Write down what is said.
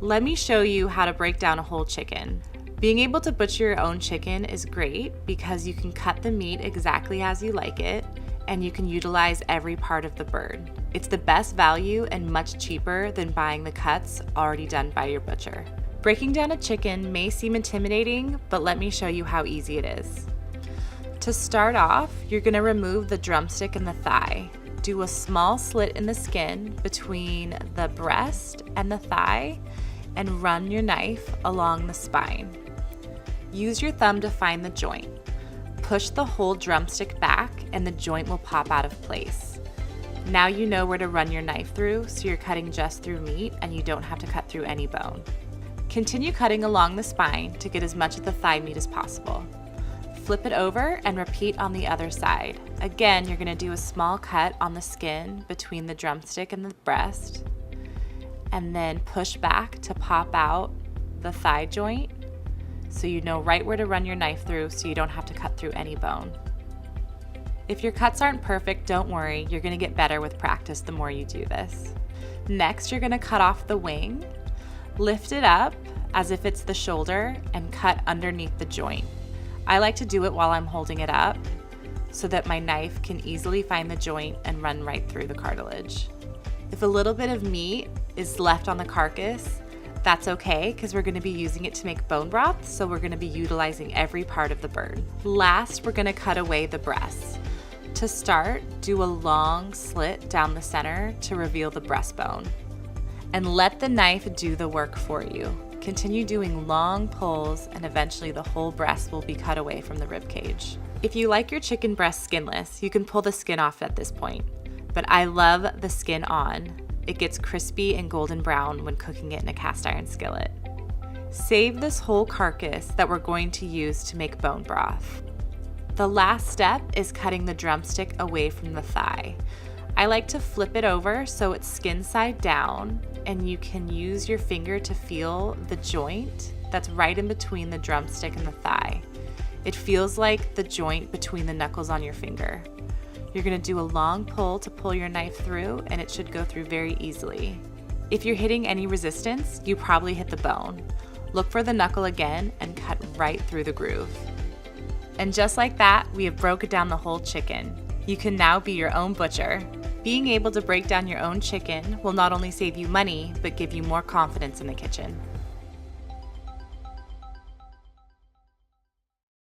Let me show you how to break down a whole chicken. Being able to butcher your own chicken is great because you can cut the meat exactly as you like it, and you can utilize every part of the bird. It's the best value and much cheaper than buying the cuts already done by your butcher. Breaking down a chicken may seem intimidating, but let me show you how easy it is. To start off, you're going to remove the drumstick and the thigh. Do a small slit in the skin between the breast and the thigh and run your knife along the spine. Use your thumb to find the joint. Push the whole drumstick back and the joint will pop out of place. Now you know where to run your knife through, so you're cutting just through meat and you don't have to cut through any bone. Continue cutting along the spine to get as much of the thigh meat as possible. Flip it over and repeat on the other side. Again, you're going to do a small cut on the skin between the drumstick and the breast, and then push back to pop out the thigh joint so you know right where to run your knife through so you don't have to cut through any bone. If your cuts aren't perfect, don't worry, you're going to get better with practice the more you do this. Next, you're going to cut off the wing, lift it up as if it's the shoulder, and cut underneath the joint. I like to do it while I'm holding it up so that my knife can easily find the joint and run right through the cartilage. If a little bit of meat is left on the carcass, that's okay because we're going to be using it to make bone broth, so we're going to be utilizing every part of the bird. Last, we're going to cut away the breasts. To start, do a long slit down the center to reveal the breastbone. And let the knife do the work for you. Continue doing long pulls and eventually the whole breast will be cut away from the ribcage. If you like your chicken breast skinless, you can pull the skin off at this point. But I love the skin on. It gets crispy and golden brown when cooking it in a cast iron skillet. Save this whole carcass that we're going to use to make bone broth. The last step is cutting the drumstick away from the thigh. I like to flip it over so it's skin side down, and you can use your finger to feel the joint that's right in between the drumstick and the thigh. It feels like the joint between the knuckles on your finger. You're going to do a long pull to pull your knife through, and it should go through very easily. If you're hitting any resistance, you probably hit the bone. Look for the knuckle again and cut right through the groove. And just like that, we have broken down the whole chicken. You can now be your own butcher. Being able to break down your own chicken will not only save you money, but give you more confidence in the kitchen.